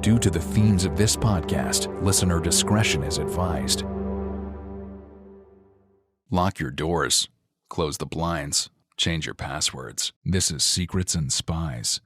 Due to the themes of this podcast, listener discretion is advised. Lock your doors, close the blinds, change your passwords. This is Secrets and Spies.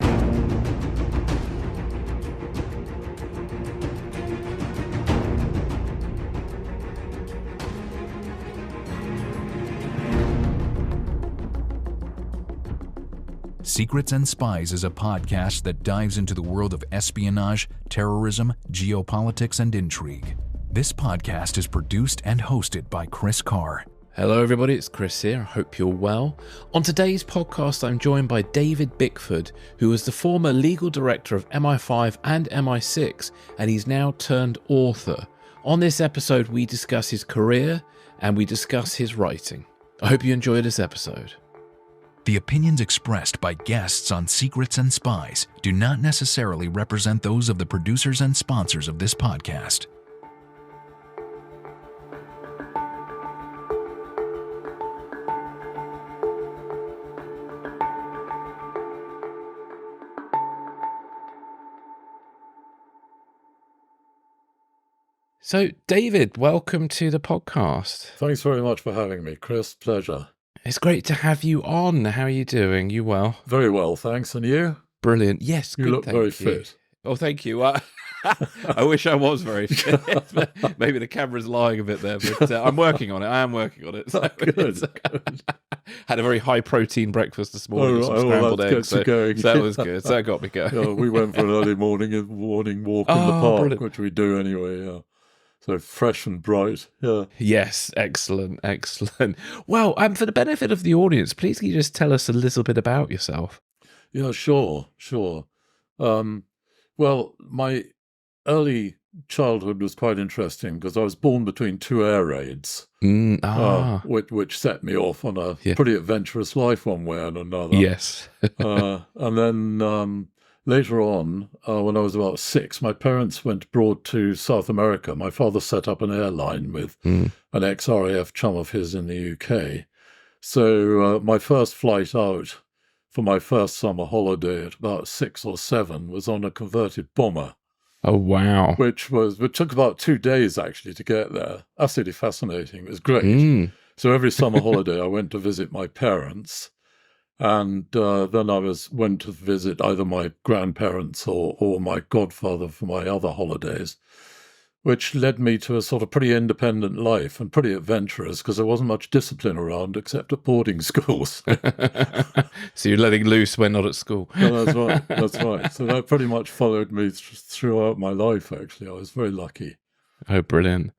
Secrets and Spies is a podcast that dives into the world of espionage, terrorism, geopolitics, and intrigue. This podcast is produced and hosted by Chris Carr. Hello everybody, it's Chris here. I hope you're well. On today's podcast, I'm joined by David Bickford, who was the former legal director of MI5 and MI6, and he's now turned author. On this episode, we discuss his career and we discuss his writing. I hope you enjoy this episode. The opinions expressed by guests on Secrets and Spies do not necessarily represent those of the producers and sponsors of this podcast. So, David, welcome to the podcast. Thanks very much for having me, Chris. Pleasure. It's great to have you on. How are you doing? You well? Very well, thanks. And you? Brilliant. Yes, you good, look very fit. Oh, thank you. I wish I was very fit. Maybe the camera's lying a bit there, but I'm working on it. I am working on it. So good. Had a very high-protein breakfast this morning with some scrambled eggs. So that was good. So that got me going. Yeah, we went for an early morning walk in the park, brilliant. Which we do anyway, yeah. So fresh and bright, yeah. Yes, excellent. Well, for the benefit of the audience, please can you just tell us a little bit about yourself? Yeah, sure. Well, my early childhood was quite interesting because I was born between two air raids, which set me off on a pretty adventurous life one way and another. Yes. And then later on, when I was about 6, my parents went abroad to South America. My father set up an airline with an ex-RAF chum of his in the UK. So my first flight out for my first summer holiday at about 6 or 7 was on a converted bomber. Oh, wow. Which took about 2 days, actually, to get there. Absolutely fascinating. It was great. So every summer holiday, I went to visit my parents. And then I went to visit either my grandparents or my godfather for my other holidays, which led me to a sort of pretty independent life and pretty adventurous because there wasn't much discipline around except at boarding schools. So you're letting loose when not at school. No, that's right. So that pretty much followed me throughout my life, actually. I was very lucky. Oh, brilliant.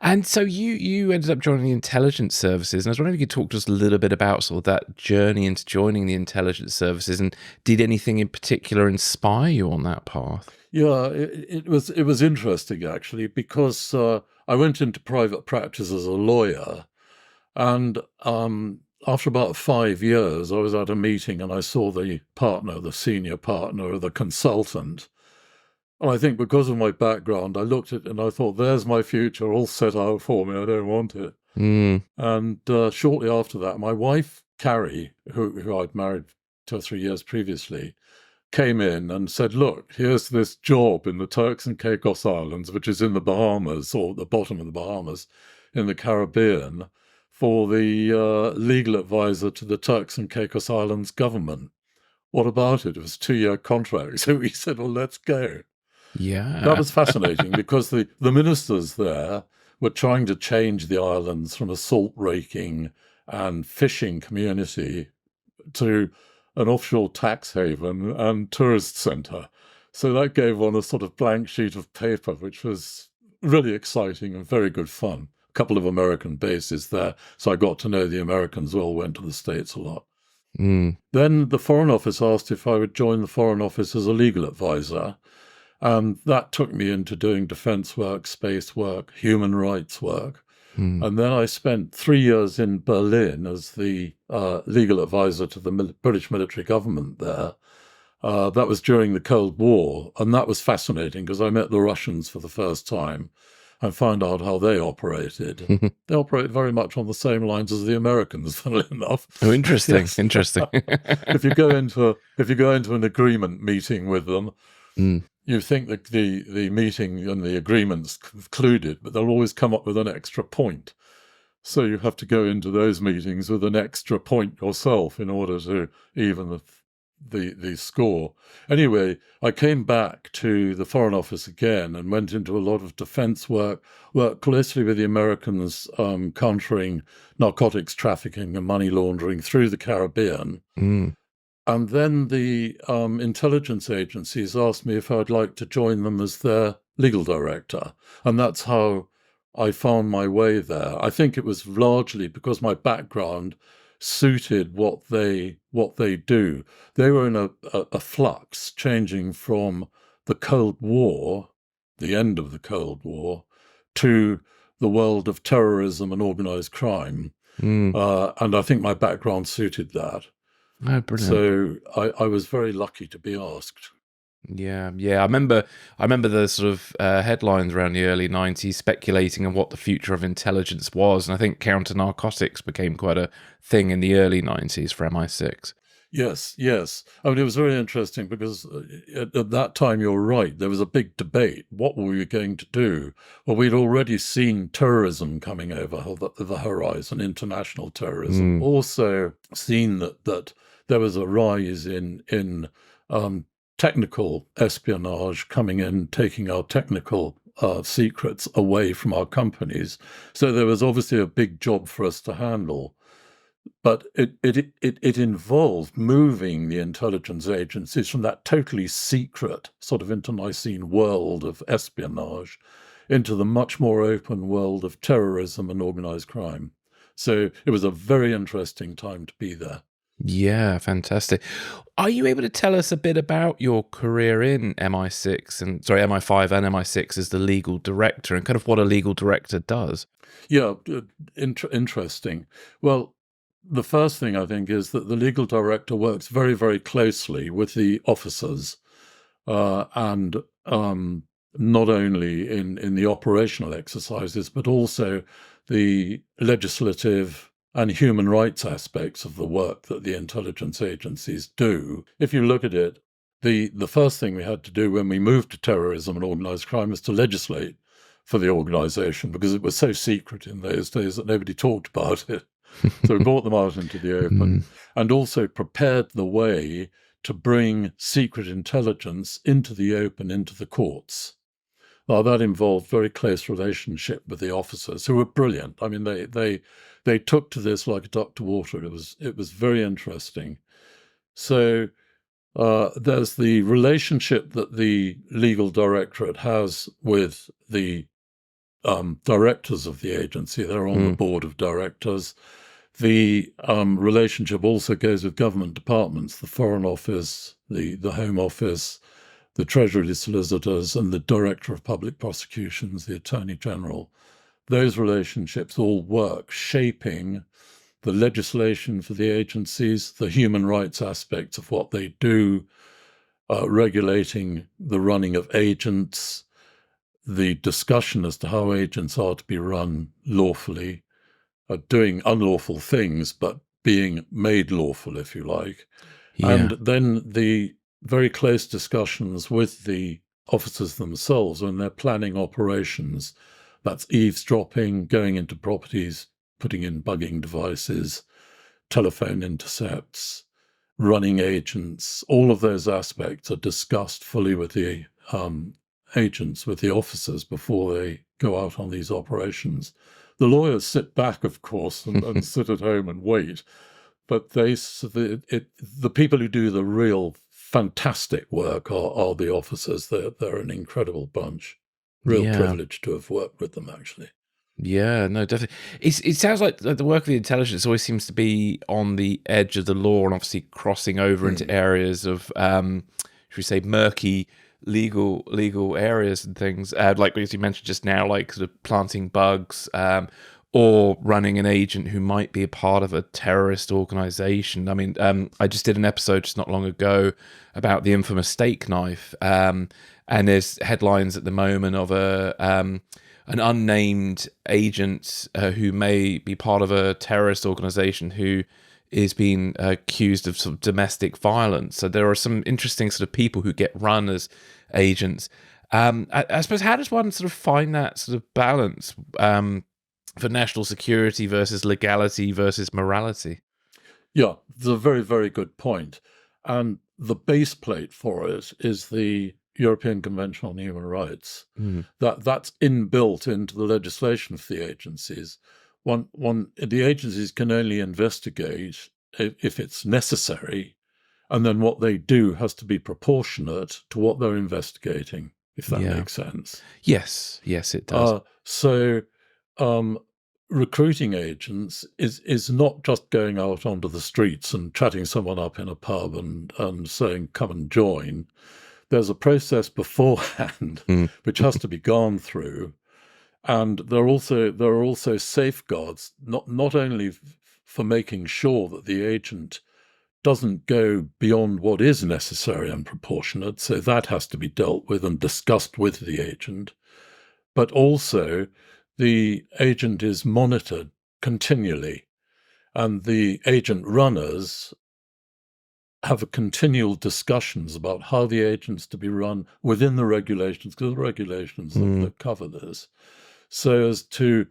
And so you ended up joining the intelligence services, and I was wondering if you could talk to us a little bit about sort of that journey into joining the intelligence services, and did anything in particular inspire you on that path? Yeah, it was interesting, actually, because I went into private practice as a lawyer, and after about 5 years, I was at a meeting and I saw the senior partner, or the consultant. And I think because of my background, I looked at it and I thought, there's my future all set out for me. I don't want it. And shortly after that, my wife, Carrie, who I'd married 2 or 3 years previously, came in and said, look, here's this job in the Turks and Caicos Islands, which is in the Bahamas, or the bottom of the Bahamas, in the Caribbean, for the legal advisor to the Turks and Caicos Islands government. What about it? It was a 2-year contract. So we said, well, let's go. Yeah. That was fascinating because the ministers there were trying to change the islands from a salt raking and fishing community to an offshore tax haven and tourist centre. So that gave one a sort of blank sheet of paper, which was really exciting and very good fun. A couple of American bases there, so I got to know the Americans well, went to the States a lot. Then the Foreign Office asked if I would join the Foreign Office as a legal advisor. And that took me into doing defence work, space work, human rights work. And then I spent 3 years in Berlin as the legal advisor to the British military government there. That was during the Cold War. And that was fascinating because I met the Russians for the first time and found out how they operated. They operate very much on the same lines as the Americans, funnily enough. Oh, interesting. Yes. Interesting. If you go into an agreement meeting with them, you think that the meeting and the agreement's concluded, but they'll always come up with an extra point. So you have to go into those meetings with an extra point yourself in order to even the score. Anyway, I came back to the Foreign Office again and went into a lot of defense work, worked closely with the Americans countering narcotics trafficking and money laundering through the Caribbean. And then the intelligence agencies asked me if I'd like to join them as their legal director. And that's how I found my way there. I think it was largely because my background suited what they do. They were in a flux, changing from the Cold War, the end of the Cold War, to the world of terrorism and organized crime. And I think my background suited that. Oh, brilliant. So I was very lucky to be asked. Yeah. I remember the sort of headlines around the early 90s speculating on what the future of intelligence was, and I think counter-narcotics became quite a thing in the early 90s for MI6. Yes. I mean, it was very interesting because at that time, you're right, there was a big debate. What were we going to do? Well, we'd already seen terrorism coming over the horizon, international terrorism. Also seen that there was a rise in technical espionage coming in, taking our technical secrets away from our companies. So there was obviously a big job for us to handle. But it involved moving the intelligence agencies from that totally secret sort of internecine world of espionage into the much more open world of terrorism and organized crime. So it was a very interesting time to be there. Yeah, fantastic. Are you able to tell us a bit about your career in MI5 and MI6 as the legal director and kind of what a legal director does? Yeah, interesting. Well, the first thing I think is that the legal director works very, very closely with the officers and not only in the operational exercises, but also the legislative and human rights aspects of the work that the intelligence agencies do. If you look at it, the first thing we had to do when we moved to terrorism and organized crime was to legislate for the organization because it was so secret in those days that nobody talked about it. So we brought them out into the open and also prepared the way to bring secret intelligence into the open, into the courts. Now, that involved very close relationship with the officers who were brilliant. I mean, they took to this like a duck to water. It was very interesting. So there's the relationship that the legal directorate has with the directors of the agency. They're on the board of directors. The relationship also goes with government departments, the Foreign Office, the Home Office, the Treasury solicitors, and the Director of Public Prosecutions, the Attorney General. Those relationships all work, shaping the legislation for the agencies, the human rights aspects of what they do, regulating the running of agents, the discussion as to how agents are to be run lawfully, doing unlawful things, but being made lawful, if you like. Yeah. And then the very close discussions with the officers themselves when they're planning operations. That's eavesdropping, going into properties, putting in bugging devices, telephone intercepts, running agents. All of those aspects are discussed fully with the agents, with the officers before they go out on these operations. The lawyers sit back, of course, and sit at home and wait. But the people who do the real fantastic work are the officers. They're an incredible bunch. Real privilege to have worked with them, actually. Yeah, no, definitely. It sounds like the work of the intelligence always seems to be on the edge of the law and obviously crossing over into areas of, should we say, murky legal areas and things. Like as you mentioned just now, like sort of planting bugs, or running an agent who might be a part of a terrorist organization. I mean, I just did an episode just not long ago about the infamous steak knife, and there's headlines at the moment of an unnamed agent who may be part of a terrorist organization who is being accused of sort of domestic violence. So there are some interesting sort of people who get run as agents. I suppose, how does one sort of find that sort of balance for national security versus legality versus morality? Yeah, it's a very, very good point. And the base plate for it is the European Convention on Human Rights. That's inbuilt into the legislation for the agencies. The agencies can only investigate if it's necessary, and then what they do has to be proportionate to what they're investigating, if that makes sense. Yes, it does. Recruiting agents is not just going out onto the streets and chatting someone up in a pub and saying, come and join. There's a process beforehand which has to be gone through. And there are also safeguards, not only for making sure that the agent doesn't go beyond what is necessary and proportionate, so that has to be dealt with and discussed with the agent, but also the agent is monitored continually, and the agent runners have continual discussions about how the agent's to be run within the regulations, because the regulations that cover this, so as to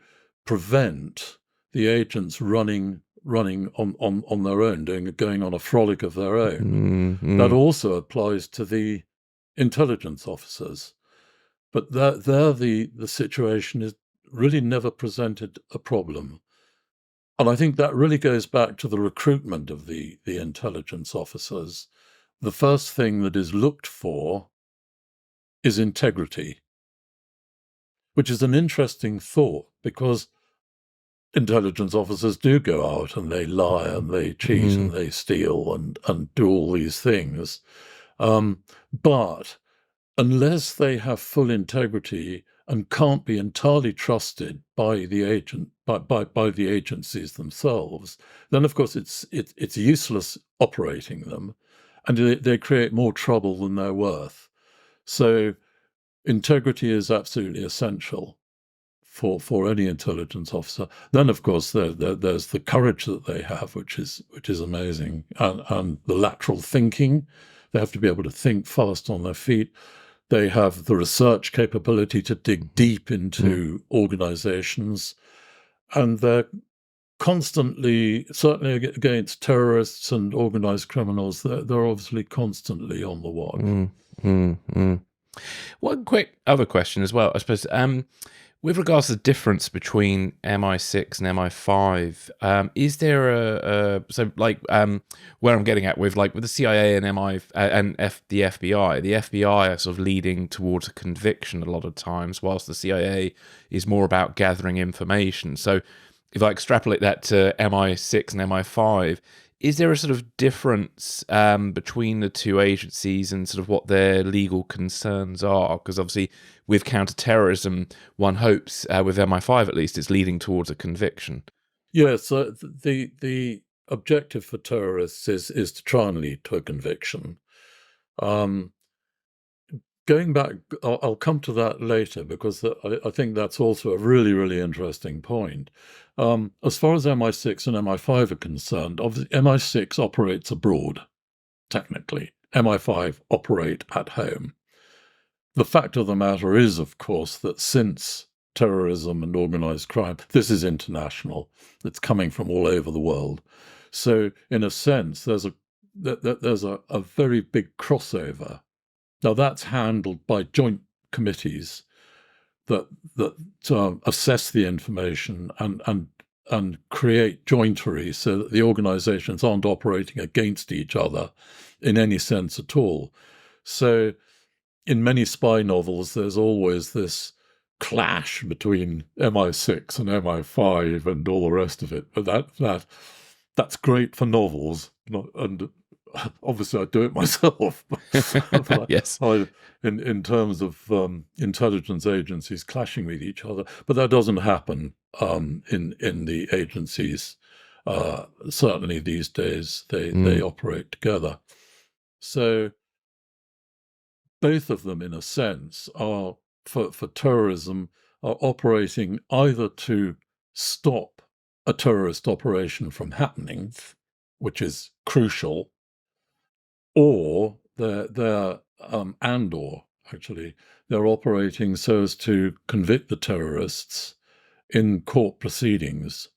prevent the agents running on their own, going on a frolic of their own. That also applies to the intelligence officers. But there the situation is really never presented a problem. And I think that really goes back to the recruitment of the intelligence officers. The first thing that is looked for is integrity, which is an interesting thought, because intelligence officers do go out and they lie and they cheat and they steal and do all these things. But unless they have full integrity and can't be entirely trusted by the agent, by the agencies themselves, then of course it's useless operating them, and they create more trouble than they're worth. So integrity is absolutely essential for any intelligence officer. Then of course there's the courage that they have, which is amazing, and the lateral thinking. They have to be able to think fast on their feet. They have the research capability to dig deep into organizations, and they're constantly, certainly against terrorists and organized criminals, they're obviously constantly on the watch. One quick other question as well, I suppose. With regards to the difference between MI6 and MI5, is there where I'm getting at with the CIA and the FBI are sort of leading towards a conviction a lot of times, whilst the CIA is more about gathering information. So if I extrapolate that to MI6 and MI5, is there a sort of difference between the two agencies and sort of what their legal concerns are? Because obviously with counterterrorism, one hopes, with MI5 at least, it's leading towards a conviction. Yeah, so the objective for terrorists is to try and lead to a conviction. Going back, I'll come to that later, because I think that's also a really, really interesting point. As far as MI6 and MI5 are concerned, obviously MI6 operates abroad, technically. MI5 operate at home. The fact of the matter is, of course, that since terrorism and organized crime, this is international. It's coming from all over the world. So in a sense, there's a very big crossover. Now that's handled by joint committees that assess the information and create jointery, so that the organizations aren't operating against each other in any sense at all. So in many spy novels, there's always this clash between MI6 and MI5 and all the rest of it. But that's great for novels, and obviously I do it myself. But yes. In terms of intelligence agencies clashing with each other, but that doesn't happen in the agencies. Certainly these days they operate together. So both of them, in a sense, are for terrorism, are operating either to stop a terrorist operation from happening, which is crucial, or they're operating so as to convict the terrorists in court proceedings.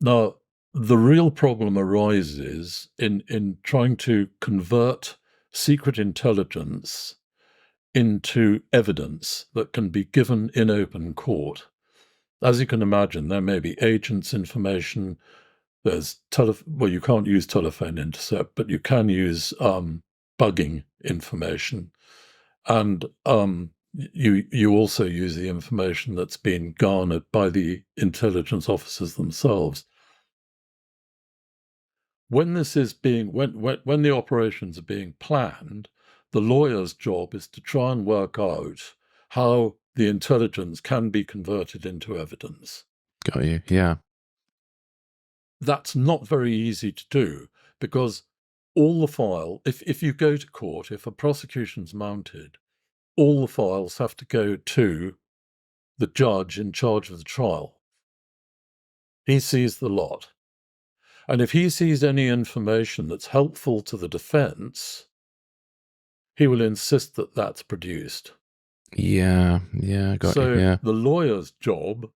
Now, the real problem arises in trying to convert secret intelligence into evidence that can be given in open court. As you can imagine, there may be agents' information. There's you can't use telephone intercept, but you can use bugging information, and you also use the information that's been garnered by the intelligence officers themselves. When this is when the operations are being planned, the lawyer's job is to try and work out how the intelligence can be converted into evidence. Got you, yeah. That's not very easy to do, because all the file, if you go to court, if a prosecution's mounted, all the files have to go to the judge in charge of the trial. He sees the lot. And if he sees any information that's helpful to the defense, he will insist that that's produced. Yeah, got you, yeah. The lawyer's job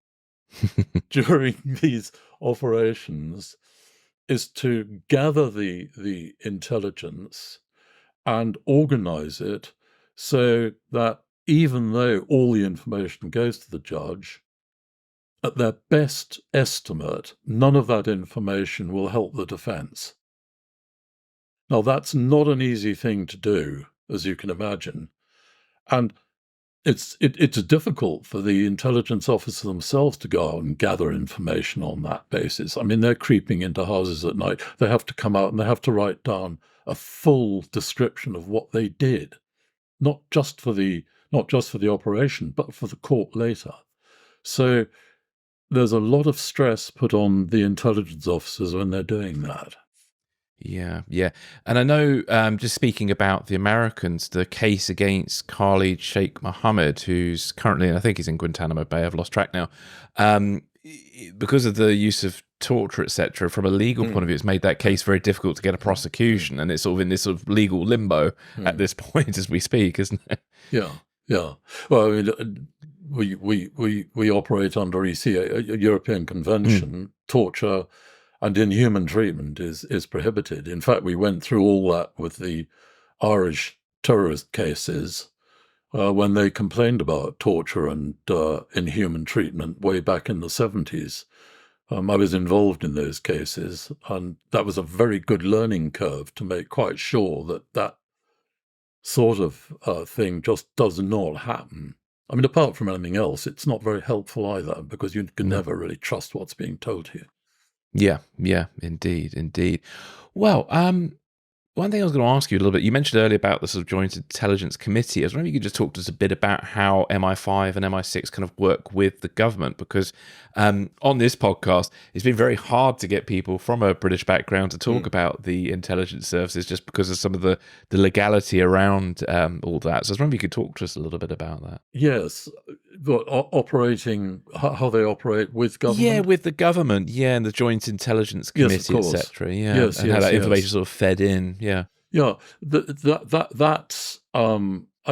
during these operations is to gather the intelligence and organize it so that even though all the information goes to the judge, at their best estimate, none of that information will help the defense. Now, that's not an easy thing to do, as you can imagine. And it's difficult for the intelligence officers themselves to go out and gather information on that basis. I mean, they're creeping into houses at night. They have to come out and they have to write down a full description of what they did, not just for the operation, but for the court later. So there's a lot of stress put on the intelligence officers when they're doing that. Yeah. And I know, just speaking about the Americans, the case against Khalid Sheikh Mohammed, who's currently, I think he's in Guantanamo Bay, I've lost track now, because of the use of torture, etc., from a legal point of view, it's made that case very difficult to get a prosecution, and it's sort of in this sort of legal limbo at this point as we speak, isn't it? Yeah. Well, I mean, we operate under a European Convention. Torture and inhuman treatment is prohibited. In fact, we went through all that with the Irish terrorist cases when they complained about torture and inhuman treatment way back in the 70s. I was involved in those cases, and that was a very good learning curve to make quite sure that sort of thing just does not happen. I mean, apart from anything else, it's not very helpful either, because you can never really trust what's being told to you. Yeah, indeed. Well, one thing I was going to ask you a little bit, you mentioned earlier about the sort of Joint Intelligence Committee. I was wondering if you could just talk to us a bit about how MI5 and MI6 kind of work with the government, because on this podcast, it's been very hard to get people from a British background to talk about the intelligence services, just because of some of the legality around all that. So I was wondering if you could talk to us a little bit about that. Yes, operating, how they operate with government? Yeah, with the government, and the Joint Intelligence Committee, etc. Yes, and how that information sort of fed in. Yeah. That's. I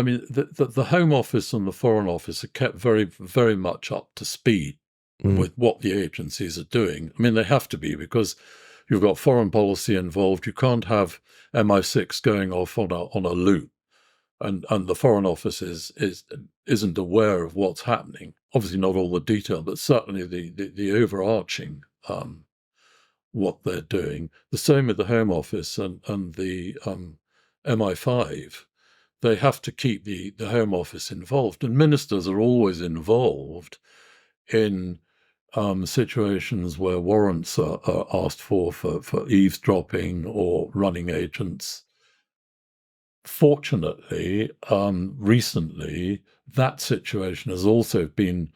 mean, the Home Office and the Foreign Office are kept very, very much up to speed with what the agencies are doing. I mean, they have to be, because you've got foreign policy involved. You can't have MI6 going off on a loop, and the Foreign Office isn't aware of what's happening. Obviously, not all the detail, but certainly the overarching. What they're doing. The same with the Home Office and the MI5. They have to keep the Home Office involved, and ministers are always involved in situations where warrants are asked for eavesdropping or running agents. Fortunately, recently, that situation has also been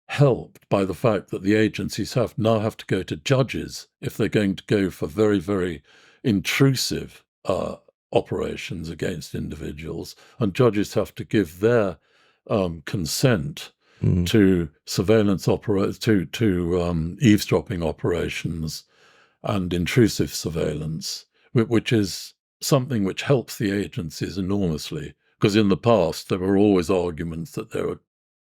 helped by the fact that the agencies now have to go to judges if they're going to go for very, very intrusive operations against individuals, and judges have to give their consent to surveillance to eavesdropping operations and intrusive surveillance, which is something which helps the agencies enormously. Because in the past, there were always arguments that they were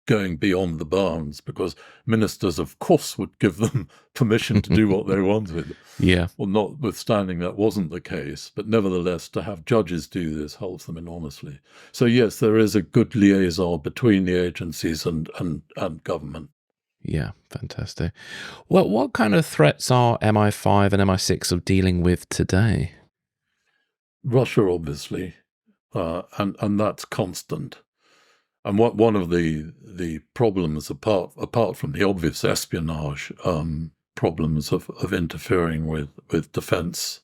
going beyond the bounds, because ministers, of course, would give them permission to do what they wanted. Yeah. Well, notwithstanding that wasn't the case, but nevertheless, to have judges do this helps them enormously. So yes, there is a good liaison between the agencies and government. Yeah, fantastic. Well, what kind of threats are MI5 and MI6 of dealing with today? Russia, obviously, and that's constant. And one of the problems, apart from the obvious espionage problems of interfering with defence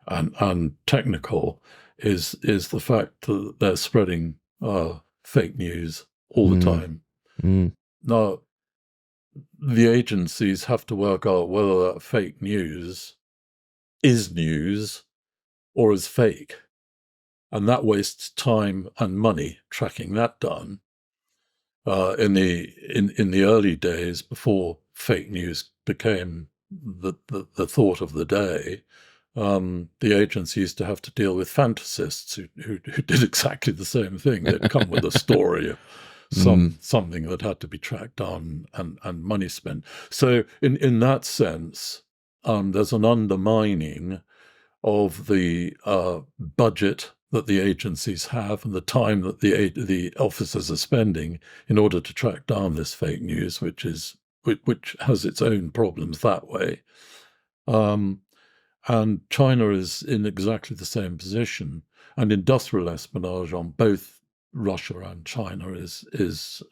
and technical, is the fact that they're spreading fake news all the time. Now, the agencies have to work out whether that fake news is news or is fake. And that wastes time and money tracking that down. In the early days, before fake news became the thought of the day, the agency used to have to deal with fantasists who did exactly the same thing. They'd come with a story, something that had to be tracked down and money spent. So in that sense, there's an undermining of the budget that the agencies have and the time that the officers are spending in order to track down this fake news, which has its own problems that way. And China is in exactly the same position. And industrial espionage on both Russia and China is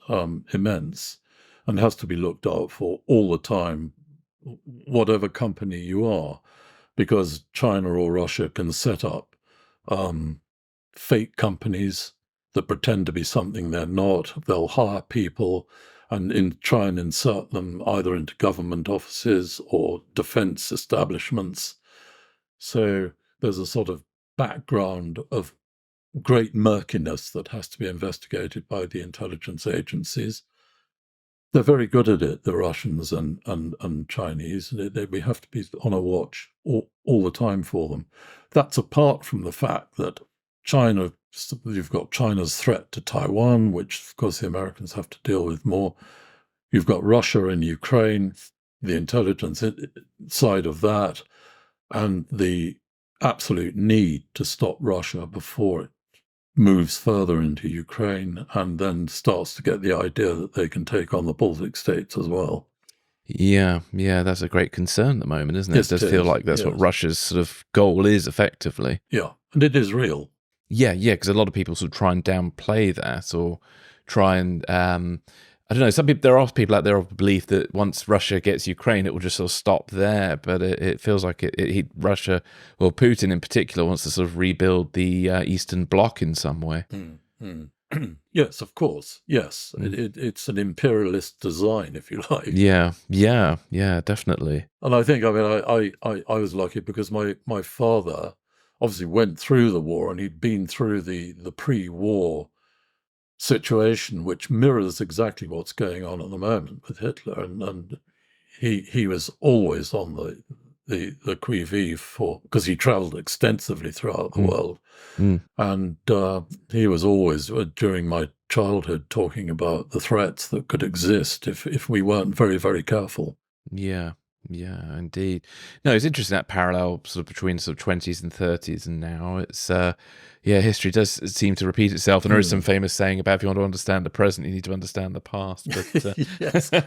immense and has to be looked out for all the time, whatever company you are, because China or Russia can set up fake companies that pretend to be something they're not. They'll hire people and try and insert them either into government offices or defense establishments. So there's a sort of background of great murkiness that has to be investigated by the intelligence agencies. They're very good at it, the Russians and Chinese. We have to be on a watch all the time for them. That's apart from the fact that China, you've got China's threat to Taiwan, which of course the Americans have to deal with more. You've got Russia and Ukraine, the intelligence side of that, and the absolute need to stop Russia before it moves further into Ukraine and then starts to get the idea that they can take on the Baltic states as well. Yeah, that's a great concern at the moment, isn't it? Yes, it does feel like that's what Russia's sort of goal is, effectively. Yeah, and it is real. Yeah, because a lot of people sort of try and downplay that or try and, I don't know, there are people out there of the belief that once Russia gets Ukraine, it will just sort of stop there. But it feels like Russia, or Putin in particular, wants to sort of rebuild the Eastern Bloc in some way. Yes, of course. Yes, it's an imperialist design, if you like. Yeah, definitely. And I think, I was lucky because my father obviously went through the war, and he'd been through the pre-war situation, which mirrors exactly what's going on at the moment with Hitler, and he was always on the qui vive for, because he travelled extensively throughout the world, and he was always during my childhood talking about the threats that could exist if we weren't very, very careful. Yeah, indeed. No, it's interesting, that parallel sort of between sort of 20s and 30s and now. It's history does seem to repeat itself, and there is some famous saying about if you want to understand the present, you need to understand the past. But yes. I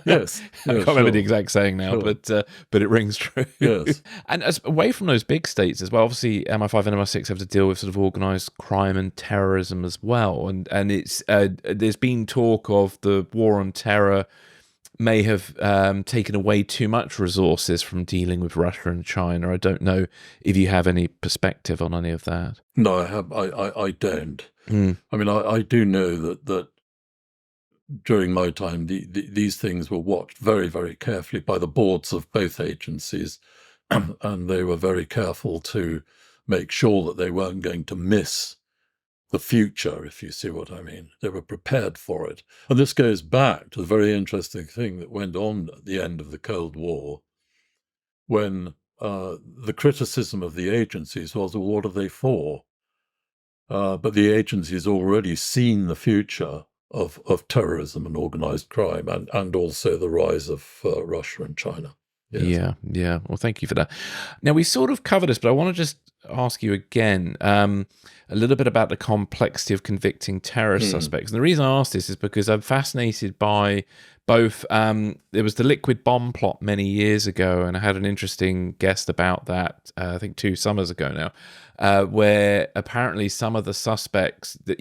can't remember the exact saying now, but it rings true. Yes. And away from those big states as well, obviously MI5 and MI6 have to deal with sort of organised crime and terrorism as well, and it's there's been talk of the war on terror may have taken away too much resources from dealing with Russia and China. I don't know if you have any perspective on any of that. No, I don't. I mean, I do know that during my time, these things were watched very, very carefully by the boards of both agencies, and they were very careful to make sure that they weren't going to miss the future, if you see what I mean. They were prepared for it. And this goes back to the very interesting thing that went on at the end of the Cold War, when the criticism of the agencies was, well, what are they for? But the agencies already seen the future of terrorism and organized crime, and also the rise of Russia and China. Yes. Yeah. Well, thank you for that. Now, we sort of covered this, but I want to just ask you again a little bit about the complexity of convicting terrorist suspects. And the reason I ask this is because I'm fascinated by both. There was the liquid bomb plot many years ago, and I had an interesting guest about that, I think 2 summers ago now, where apparently some of the suspects, that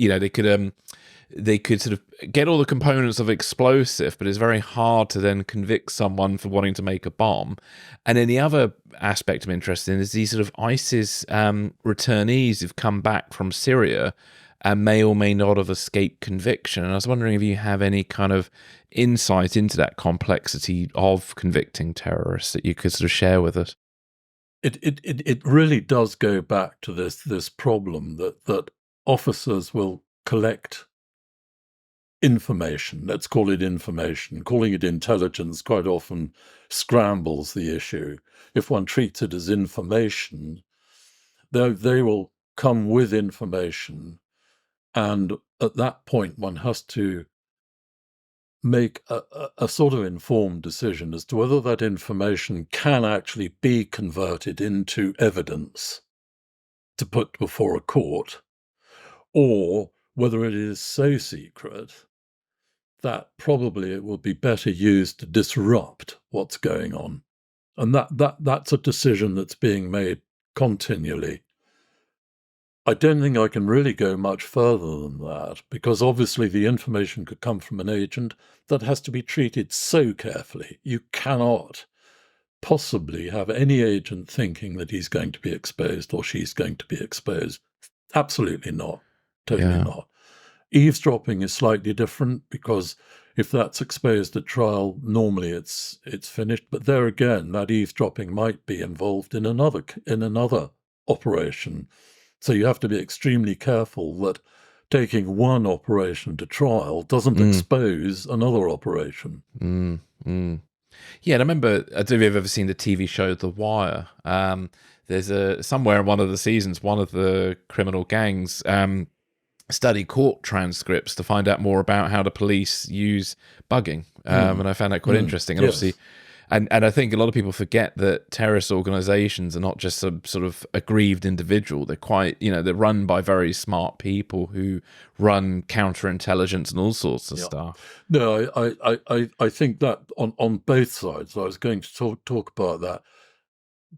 they could sort of get all the components of explosive, but it's very hard to then convict someone for wanting to make a bomb. And then the other aspect I'm interested in is these sort of ISIS returnees who've come back from Syria and may or may not have escaped conviction. And I was wondering if you have any kind of insight into that complexity of convicting terrorists that you could sort of share with us. It really does go back to this problem that officers will collect information. Let's call it information. Calling it intelligence quite often scrambles the issue. If one treats it as information, they will come with information, and at that point one has to make a sort of informed decision as to whether that information can actually be converted into evidence to put before a court, or whether it is so secret that probably it will be better used to disrupt what's going on. And that's a decision that's being made continually. I don't think I can really go much further than that, because obviously the information could come from an agent that has to be treated so carefully. You cannot possibly have any agent thinking that he's going to be exposed or she's going to be exposed. Absolutely not. Totally not. Eavesdropping is slightly different, because if that's exposed at trial, normally it's finished. But there again, that eavesdropping might be involved in another operation. So you have to be extremely careful that taking one operation to trial doesn't expose another operation. Yeah, and I remember, I don't know if you've ever seen the TV show The Wire. There's somewhere in one of the seasons, one of the criminal gangs study court transcripts to find out more about how the police use bugging, and I found that quite interesting. And obviously, and I think a lot of people forget that terrorist organizations are not just some sort of aggrieved individual. They're quite, they're run by very smart people who run counterintelligence and all sorts of stuff. No, I think that on both sides. I was going to talk about that.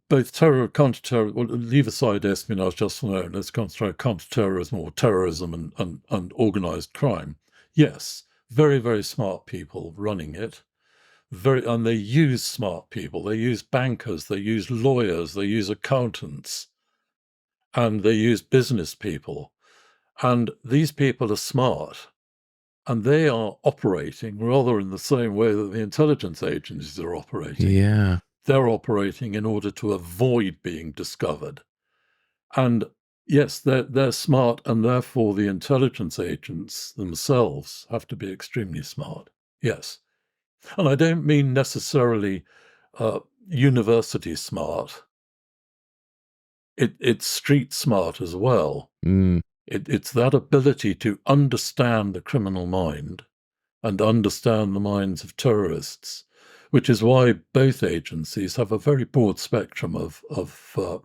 Both counter-terrorism, well, leave aside espionage just for now, let's concentrate on counter-terrorism or terrorism and organised crime. Yes, very, very smart people running it. And they use smart people. They use bankers, they use lawyers, they use accountants, and they use business people. And these people are smart, and they are operating rather in the same way that the intelligence agencies are operating. Yeah. They're operating in order to avoid being discovered. And yes, they're smart, and therefore the intelligence agents themselves have to be extremely smart. Yes. And I don't mean necessarily university smart. It's street smart as well. It's that ability to understand the criminal mind and understand the minds of terrorists, which is why both agencies have a very broad spectrum of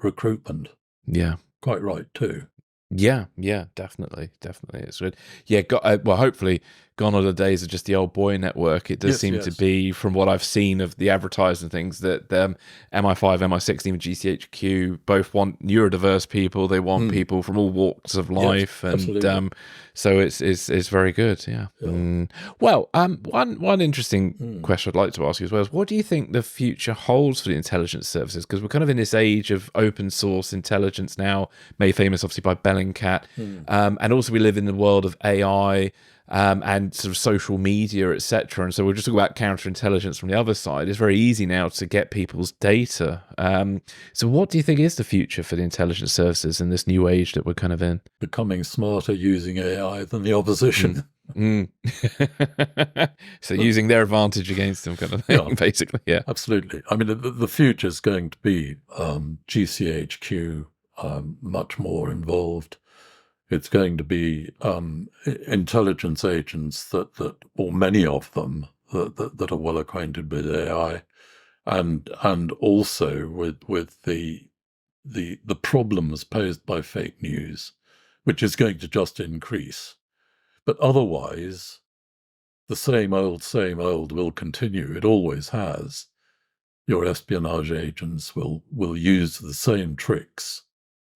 recruitment. Yeah. Quite right, too. Yeah, definitely. It's good. Yeah, well, hopefully gone are the days of just the old boy network. It does seem to be, from what I've seen of the advertising things, that MI5, MI6, even GCHQ both want neurodiverse people. They want people from all walks of life, and so it's very good. Yeah. Well, one interesting question I'd like to ask you as well is, what do you think the future holds for the intelligence services? Because we're kind of in this age of open source intelligence now, made famous obviously by Bellingcat, and also we live in the world of AI. And sort of social media, etc. And so we'll just talk about counterintelligence from the other side. It's very easy now to get people's data. So what do you think is the future for the intelligence services in this new age that we're kind of in? Becoming smarter using AI than the opposition. Mm. So using their advantage against them, kind of thing, basically. Yeah, absolutely. I mean, the future is going to be GCHQ, much more involved. It's going to be intelligence agents that, or many of them, that are well acquainted with AI, and also with the problems posed by fake news, which is going to just increase. But otherwise, the same old will continue. It always has. Your espionage agents will use the same tricks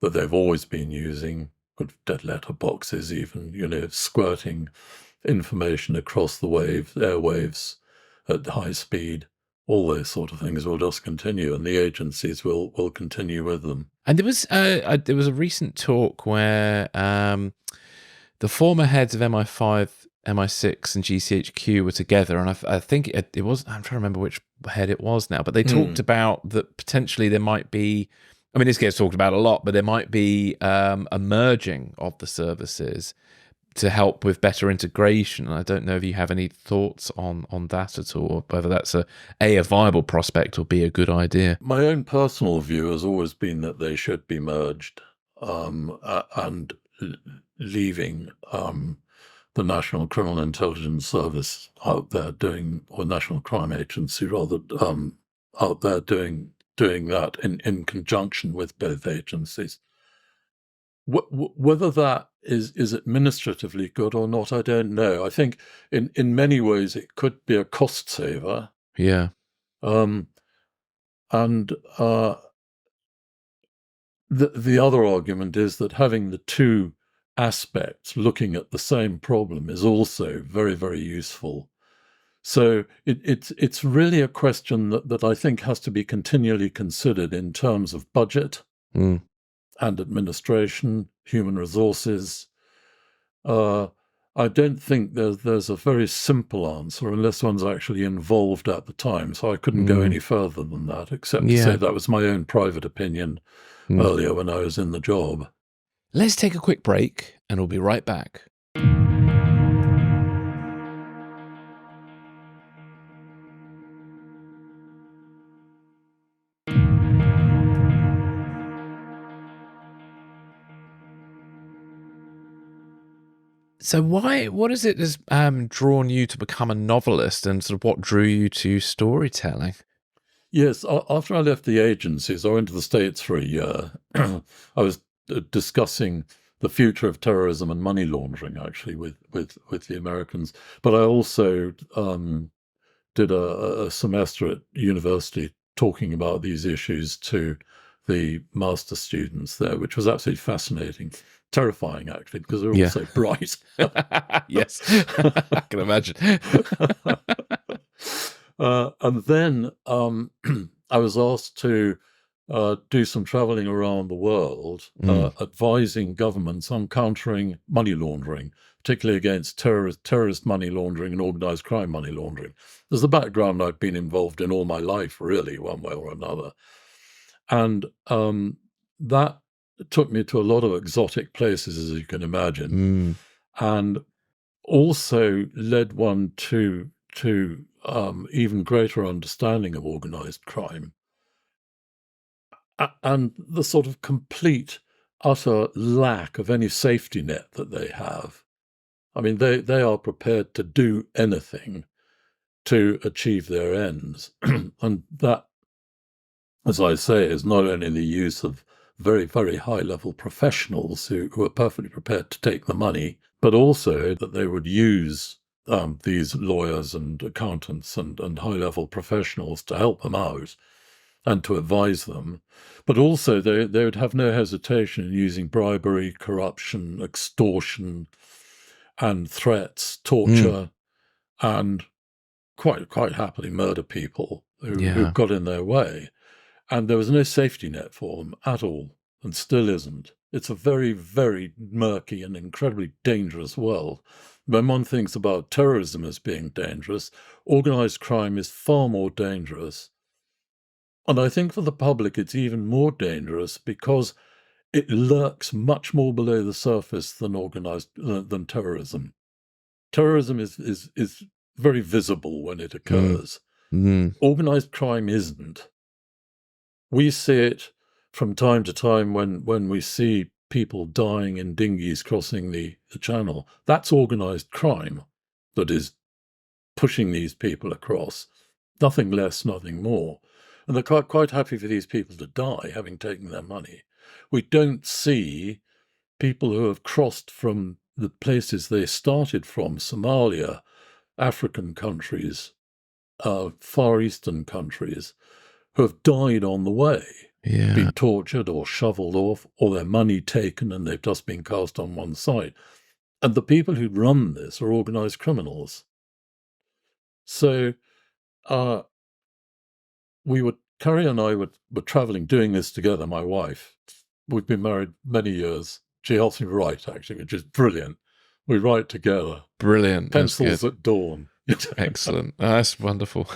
that they've always been using, with dead letter boxes even, squirting information across the airwaves at high speed. All those sort of things will just continue, and the agencies will continue with them. and there was a recent talk where the former heads of MI5, MI6, and GCHQ were together, and I think it was. I'm trying to remember which head it was now, but they talked about that potentially there might be. I mean, this gets talked about a lot, but there might be a merging of the services to help with better integration. And I don't know if you have any thoughts on that at all, or whether that's a viable prospect or be a good idea. My own personal view has always been that they should be merged, and leaving the National Criminal Intelligence Service out there or National Crime Agency rather, out there doing that in conjunction with both agencies. Whether that is administratively good or not, I don't know. I think in many ways it could be a cost saver. Yeah. And the other argument is that having the two aspects looking at the same problem is also very, very useful. So it's really a question that I think has to be continually considered in terms of budget and administration, human resources. I don't think there's a very simple answer unless one's actually involved at the time. So I couldn't go any further than that, except to say that was my own private opinion earlier when I was in the job. Let's take a quick break and we'll be right back. So what is it that's drawn you to become a novelist, and sort of what drew you to storytelling? Yes, after I left the agencies, I went to the States for a year. I was discussing the future of terrorism and money laundering, actually, with the Americans. But I also did a semester at university talking about these issues to the master students there, which was absolutely fascinating. Terrifying, actually, because they're all so bright. Yes, I can imagine. And then I was asked to do some traveling around the world, advising governments on countering money laundering, particularly against terrorist money laundering and organized crime money laundering. There's a background I've been involved in all my life, really, one way or another. And that took me to a lot of exotic places, as you can imagine, and also led one to even greater understanding of organized crime and the sort of complete, utter lack of any safety net that they have. I mean, they are prepared to do anything to achieve their ends. And that, as I say, is not only the use of very, very high-level professionals who are perfectly prepared to take the money, but also that they would use these lawyers and accountants and high-level professionals to help them out and to advise them. But also they would have no hesitation in using bribery, corruption, extortion, and threats, torture, and quite happily murder people who got in their way. And there was no safety net for them at all, and still isn't. It's a very, very murky and incredibly dangerous world. When one thinks about terrorism as being dangerous, organized crime is far more dangerous. And I think for the public it's even more dangerous because it lurks much more below the surface than terrorism. terrorism is very visible when it occurs. Organized crime isn't. We see it from time to time when we see people dying in dinghies crossing the channel. That's organized crime that is pushing these people across. Nothing less, nothing more. And they're quite happy for these people to die, having taken their money. We don't see people who have crossed from the places they started from, Somalia, African countries, Far Eastern countries, who have died on the way, been tortured or shoveled off, or their money taken and they've just been cast on one side. And the people who run this are organized criminals. So Carrie and I were traveling, doing this together, my wife. We've been married many years. She helps me write, actually, which is brilliant. We write together. Brilliant. Pencils at dawn. Excellent. That's wonderful.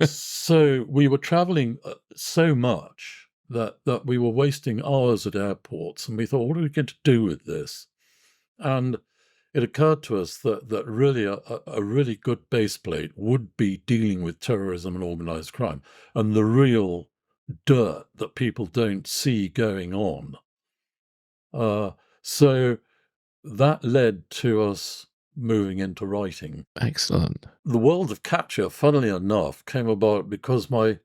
So we were traveling so much that we were wasting hours at airports, and we thought, what are we going to do with this? And it occurred to us that really a really good base plate would be dealing with terrorism and organized crime and the real dirt that people don't see going on. So that led to us moving into writing. Excellent. The world of Katya, funnily enough, came about because my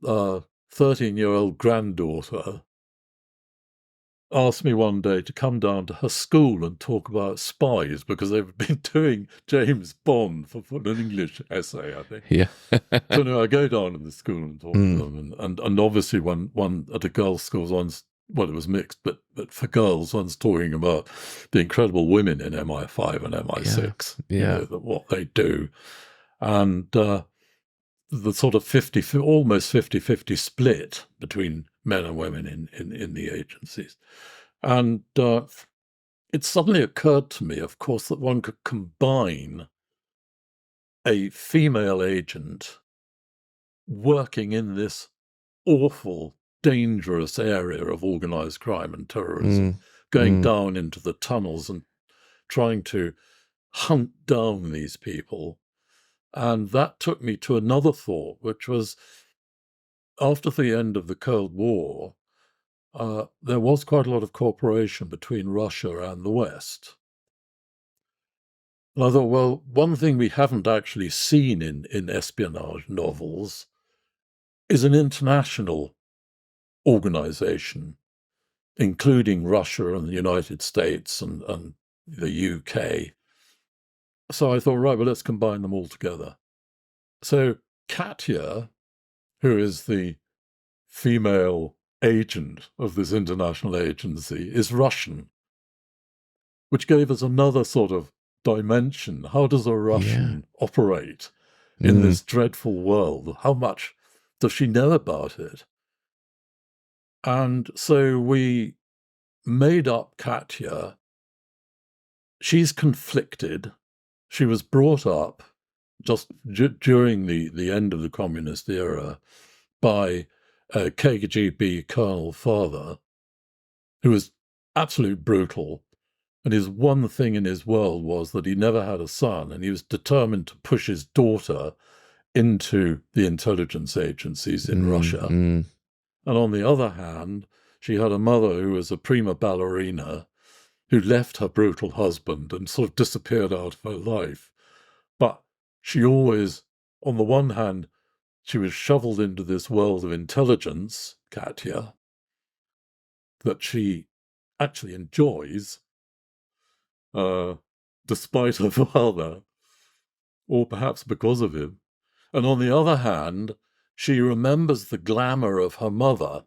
13-year-old granddaughter asked me one day to come down to her school and talk about Spies, because they've been doing James Bond for an English essay, I think. Yeah. So no, I go down to the school and talk to them, and obviously one at a girls' school, one's, well, it was mixed, but for girls, one's talking about the incredible women in MI5 and MI6, what they do, and the sort of almost 50-50 split between men and women in the agencies. And it suddenly occurred to me, of course, that one could combine a female agent working in this awful, dangerous area of organized crime and terrorism, going down into the tunnels and trying to hunt down these people. And that took me to another thought, which was, after the end of the Cold War, there was quite a lot of cooperation between Russia and the West. And I thought, well, one thing we haven't actually seen in espionage novels is an international organization, including Russia and the United States and the UK. So I thought, right, well, let's combine them all together. So Katya, who is the female agent of this international agency, is Russian, which gave us another sort of dimension. How does a Russian operate in this dreadful world? How much does she know about it? And so we made up Katya. She's conflicted. She was brought up just during the end of the communist era by a KGB colonel father who was absolutely brutal. And his one thing in his world was that he never had a son, and he was determined to push his daughter into the intelligence agencies in Russia. And on the other hand, she had a mother who was a prima ballerina who left her brutal husband and sort of disappeared out of her life. But she always, on the one hand, she was shoveled into this world of intelligence, Katya, that she actually enjoys, despite her father, or perhaps because of him. And on the other hand, she remembers the glamour of her mother,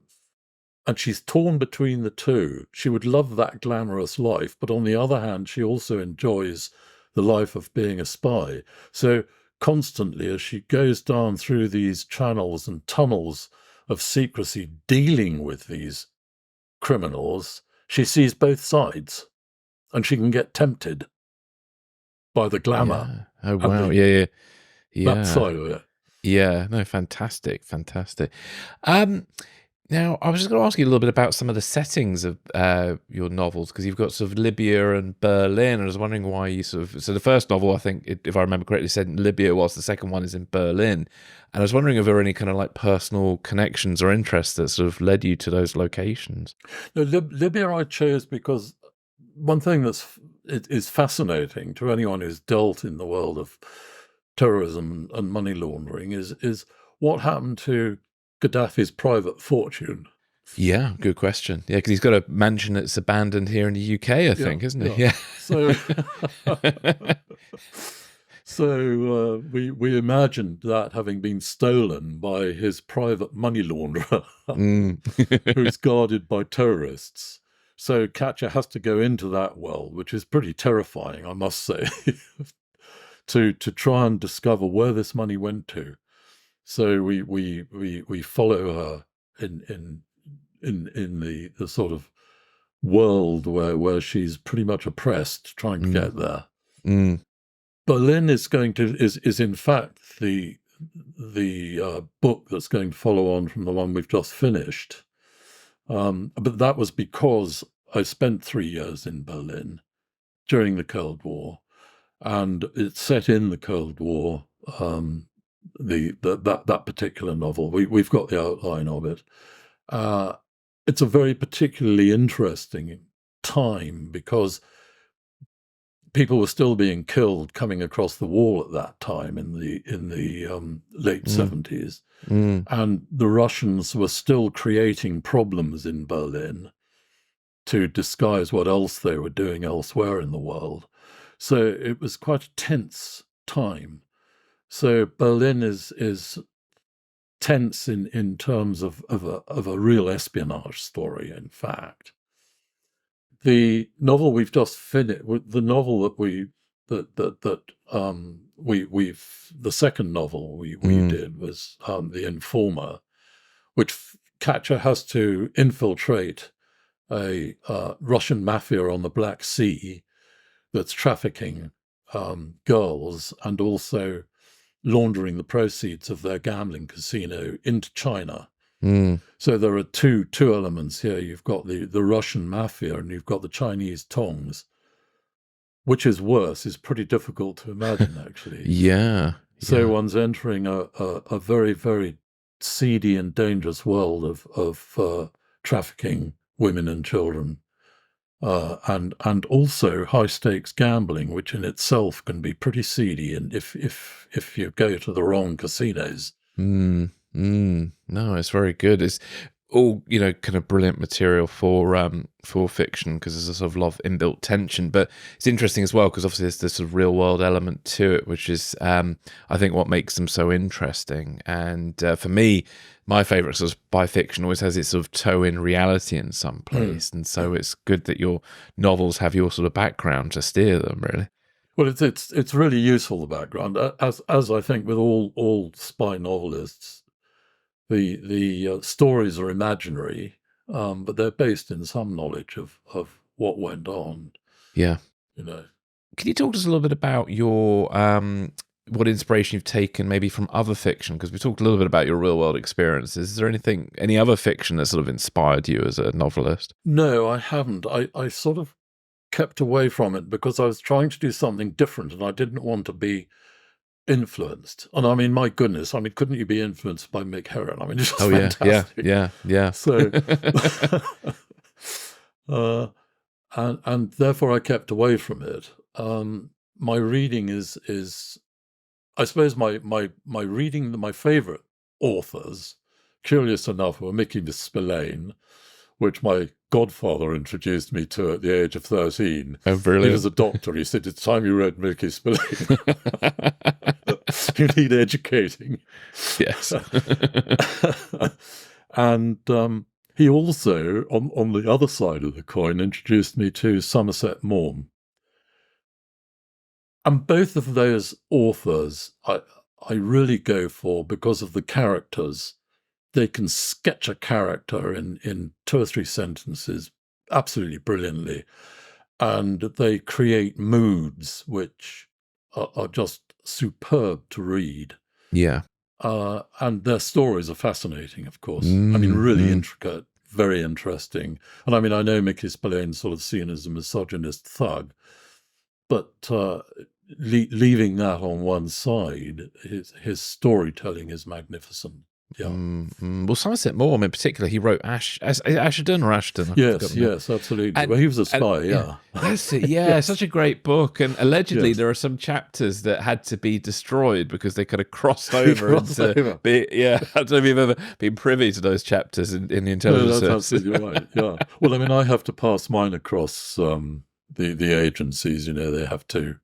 and she's torn between the two. She would love that glamorous life, but on the other hand, she also enjoys the life of being a spy. So constantly, as she goes down through these channels and tunnels of secrecy dealing with these criminals, she sees both sides, and she can get tempted by the glamour. Yeah. Oh, wow. Yeah. That side of it. Yeah, no, fantastic. Now, I was just going to ask you a little bit about some of the settings of your novels, because you've got sort of Libya and Berlin. I was wondering why you so the first novel, I think, if I remember correctly, said Libya, whilst the second one is in Berlin. And I was wondering if there were any kind of like personal connections or interests that sort of led you to those locations. No, Libya I chose because one thing it is fascinating to anyone who's dealt in the world of terrorism and money laundering is what happened to Gaddafi's private fortune. Yeah, good question. Yeah, because he's got a mansion that's abandoned here in the UK, I think, isn't he? Yeah. So, so we imagined that having been stolen by his private money launderer, who's guarded by terrorists. So Katja has to go into that world, which is pretty terrifying, I must say, to try and discover where this money went to. So we follow her in the sort of world where she's pretty much oppressed, trying to get there. Berlin is in fact the book that's going to follow on from the one we've just finished. But that was because I spent 3 years in Berlin during the Cold War, and it's set in the Cold War. That particular novel, we've got the outline of it. It's a very particularly interesting time because people were still being killed coming across the wall at that time in the late 70s. And the Russians were still creating problems in Berlin to disguise what else they were doing elsewhere in the world. So it was quite a tense time. So Berlin is tense in terms of a real espionage story, in fact. The novel we've just finished, the novel the second novel we did was The Informer, which Katja has to infiltrate a Russian mafia on the Black Sea that's trafficking girls and also laundering the proceeds of their gambling casino into China. So there are two elements here. You've got the Russian mafia and you've got the Chinese tongs. Which is worse is pretty difficult to imagine, actually. So one's entering a very, very seedy and dangerous world of trafficking women and children, and also high stakes gambling, which in itself can be pretty seedy. And if you go to the wrong casinos. No, it's very good. It's all, kind of brilliant material for fiction, because there's a sort of lot of inbuilt tension. But it's interesting as well because obviously there's this sort of real world element to it, which is I think what makes them so interesting. And for me, my favourite sort of spy fiction always has its sort of toe in reality in some place, and so it's good that your novels have your sort of background to steer them, really. Well, it's really useful, the background, as I think with all spy novelists. The stories are imaginary, but they're based in some knowledge of what went on. Yeah. Can you talk to us a little bit about your what inspiration you've taken maybe from other fiction? Because we talked a little bit about your real world experiences. Is there any other fiction that sort of inspired you as a novelist? No, I haven't. I sort of kept away from it because I was trying to do something different and I didn't want to be influenced. And I mean, my goodness, couldn't you be influenced by Mick Herron? It's just fantastic. Yeah. So, and therefore I kept away from it. My reading is, I suppose my reading, my favorite authors, curious enough, were Mickey Spillane, which my godfather introduced me to at the age of 13. Oh, brilliant. He was a doctor. He said, it's time you read Mickey Spillane. You need educating. Yes. And he also, on the other side of the coin, introduced me to Somerset Maugham. And both of those authors I really go for because of the characters. They can sketch a character in 2 or 3 sentences absolutely brilliantly. And they create moods which are just superb to read. Yeah. And their stories are fascinating, of course. I mean, really intricate, very interesting. And I mean, I know Mickey Spillane's sort of seen as a misogynist thug, but leaving that on one side, his storytelling is magnificent. Yeah. Well, Somerset Maugham in particular, he wrote Ashton or Ashton. Yes, absolutely. Well, he was a spy, yeah. That's it, yeah. Yes. Such a great book. And allegedly Yes. there are some chapters that had to be destroyed because they kind of crossed over into... I don't know if you've ever been privy to those chapters in the intelligence No, that's service. absolutely right, yeah. Well, I mean, I have to pass mine across the agencies, they have to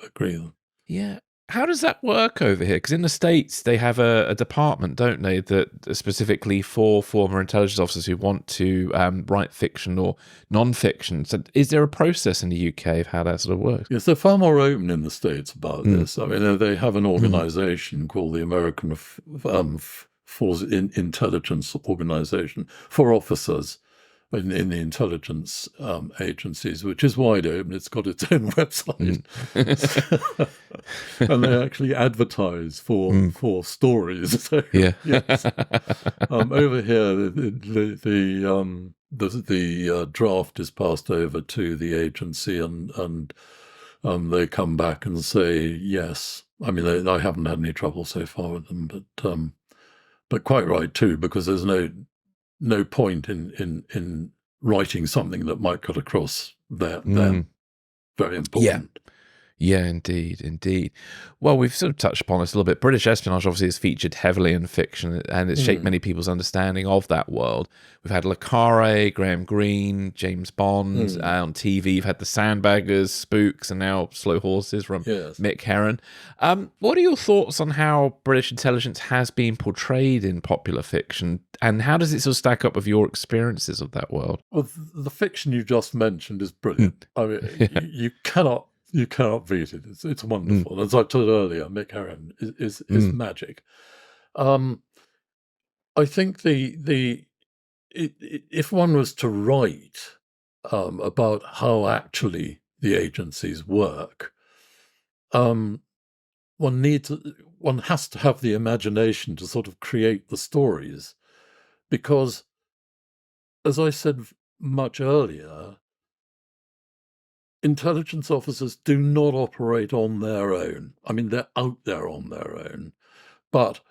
agree. Yeah. How does that work over here? Because in the States, they have a department, don't they, that specifically for former intelligence officers who want to write fiction or non-fiction. So is there a process in the UK of how that sort of works? Yes, they're far more open in the States about this. I mean, they have an organization called the American Force Intelligence Organization for officers in the intelligence agencies, which is wide open. It's got its own website. And they actually advertise for stories. So, Yeah. yes. Over here, the draft is passed over to the agency, and they come back and say yes. I mean, I haven't had any trouble so far with them, but quite right too, because there's no point in writing something that might cut across their very important. Yeah, indeed. Well, we've sort of touched upon this a little bit. British espionage obviously is featured heavily in fiction, and it's shaped many people's understanding of that world. We've had Le Carre, Graham Greene, James Bond on TV. You've had the Sandbaggers, Spooks, and now Slow Horses from Mick Herron. What are your thoughts on how British intelligence has been portrayed in popular fiction, and how does it sort of stack up with your experiences of that world? Well, the fiction you just mentioned is brilliant. I mean, you cannot beat it. It's wonderful. As I told earlier, Mick Herron is magic. I think if one was to write about how actually the agencies work, one has to have the imagination to sort of create the stories, because, as I said much earlier, intelligence officers do not operate on their own. I mean, they're out there on their own, but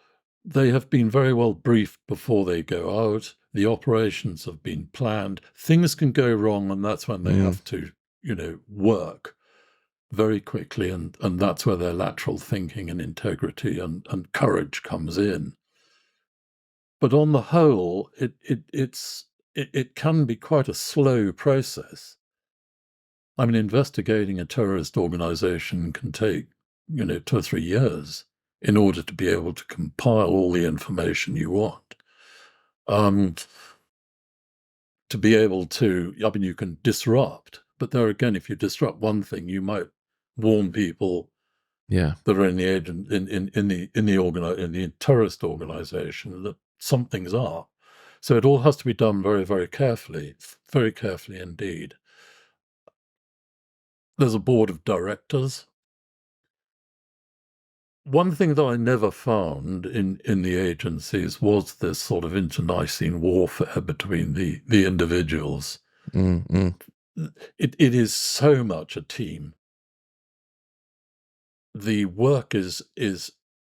they have been very well briefed before they go out. The operations have been planned. Things can go wrong, and that's when they have to, work very quickly, and that's where their lateral thinking and integrity and courage comes in. But on the whole, it can be quite a slow process. I mean, investigating a terrorist organization can take, 2 or 3 years in order to be able to compile all the information you want. To be able to, I mean, you can disrupt, but there again, if you disrupt one thing, you might warn people that are in the terrorist organization that something's up. So it all has to be done very, very carefully indeed. There's a board of directors. One thing that I never found in the agencies was this sort of internecine warfare between the individuals. It is so much a team. The work is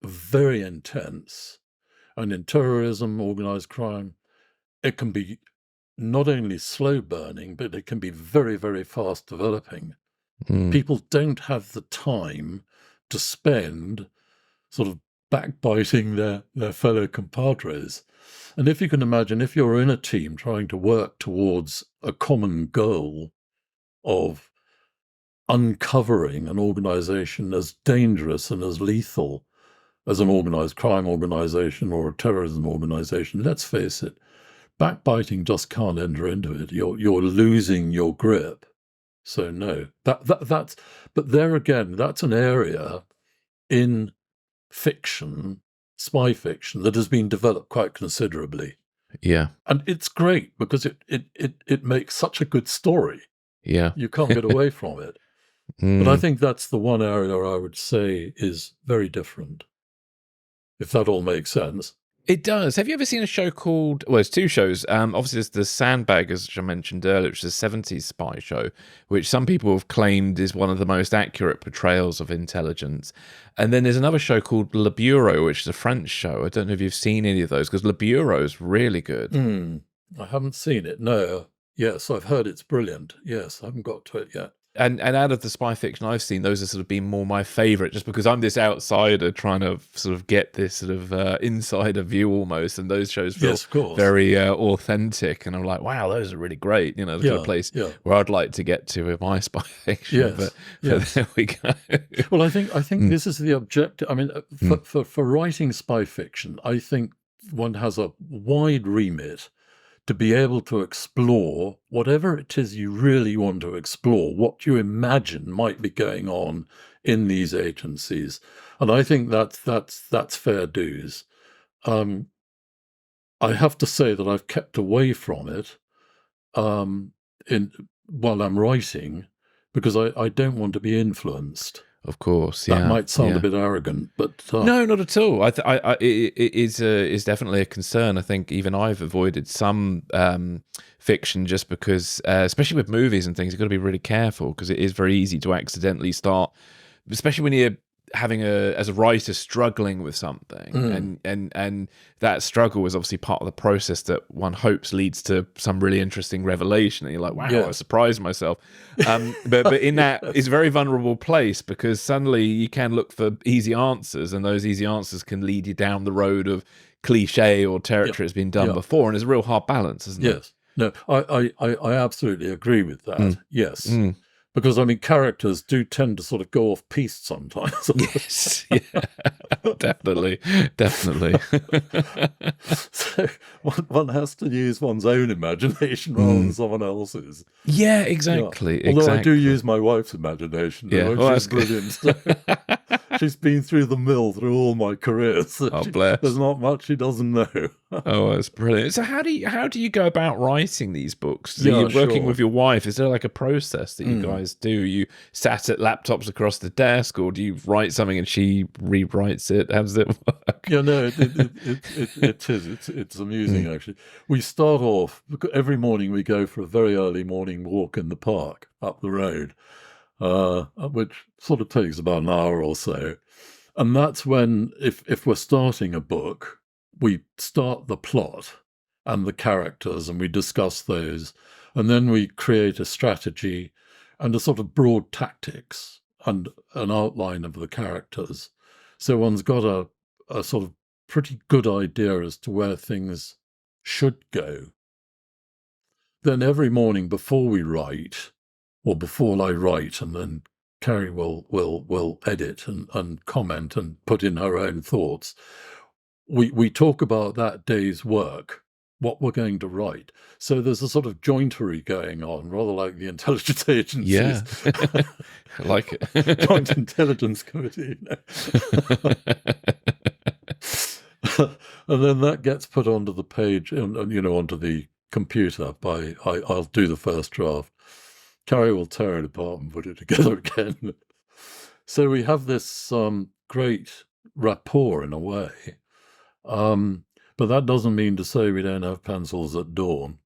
very intense, and in terrorism, organized crime, it can be not only slow burning, but it can be very, very fast developing. People don't have the time to spend sort of backbiting their fellow compadres. And if you can imagine, if you're in a team trying to work towards a common goal of uncovering an organization as dangerous and as lethal as an organized crime organization or a terrorism organization, let's face it, backbiting just can't enter into it. You're losing your grip. So no, that's, but there again, that's an area in fiction, spy fiction, that has been developed quite considerably. Yeah. And it's great because it makes such a good story. Yeah. You can't get away from it. But I think that's the one area I would say is very different. if that all makes sense. It does. Have you ever seen a show called, well, it's two shows. Obviously, there's the Sandbaggers, which I mentioned earlier, which is a 70s spy show, which some people have claimed is one of the most accurate portrayals of intelligence. And then there's another show called Le Bureau, which is a French show. I don't know if you've seen any of those, because Le Bureau is really good. I haven't seen it, no. Yes, I've heard it's brilliant. Yes, I haven't got to it yet. And out of the spy fiction I've seen, those have sort of been more my favourite, just because I'm this outsider trying to sort of get this sort of insider view almost, and those shows feel very authentic, and I'm like, wow, those are really great. You know, the kind of place where I'd like to get to with my spy fiction. But there we go. Well, I think this is the objective. I mean, for writing spy fiction, I think one has a wide remit to be able to explore whatever it is you really want to explore, what you imagine might be going on in these agencies. And I think that's fair dues. I have to say that I've kept away from it while I'm writing, because I don't want to be influenced. Of course, that might sound a bit arrogant, but no, not at all. It is definitely a concern. I think even I've avoided some fiction just because, especially with movies and things, you've got to be really careful, because it is very easy to accidentally start, especially when you're as a writer struggling with something, and that struggle is obviously part of the process that one hopes leads to some really interesting revelation, and you're like, wow, I surprised myself. But in that it's a very vulnerable place, because suddenly you can look for easy answers, and those easy answers can lead you down the road of cliche or territory that's been done before, and it's a real hard balance, isn't it? Yes. No, I absolutely agree with that. Yes. Because, I mean, characters do tend to sort of go off piste sometimes. Yes, definitely. So one has to use one's own imagination rather than someone else's. Yeah, exactly. Although I do use my wife's imagination. She's brilliant. So she's been through the mill through all my careers. So bless. There's not much she doesn't know. Oh, that's brilliant. So how do you go about writing these books? So you're working with your wife. Is there like a process that you guys do? You sat at laptops across the desk, or do you write something and she rewrites it? How does it work? Yeah, no, it is. It's amusing, actually. We start off, every morning we go for a very early morning walk in the park up the road, which sort of takes about an hour or so. And that's when, if we're starting a book, we start the plot and the characters, and we discuss those. And then we create a strategy and a sort of broad tactics and an outline of the characters. So one's got a sort of pretty good idea as to where things should go. Then every morning before we write, or before I write, and then Carrie will edit and comment and put in her own thoughts, we talk about that day's work, what we're going to write. So there's a sort of jointery going on, rather like the intelligence agencies. Yeah, I like it. Joint Intelligence Committee. And then that gets put onto the page, and onto the computer I'll do the first draft. Carrie will tear it apart and put it together again. So we have this great rapport in a way. But that doesn't mean to say we don't have pencils at dawn.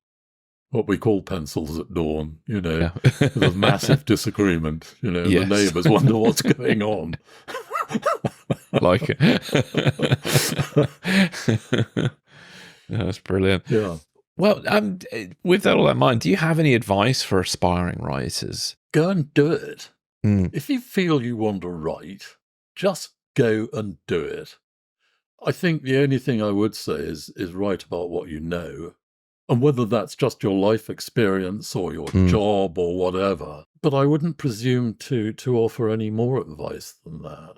What we call pencils at dawn, with massive disagreement. The neighbours wonder what's going on. Like it. That's brilliant. Yeah. Well, with all that in mind, do you have any advice for aspiring writers? Go and do it. If you feel you want to write, just go and do it. I think the only thing I would say is write about what you know, and whether that's just your life experience or your job or whatever. But I wouldn't presume to offer any more advice than that.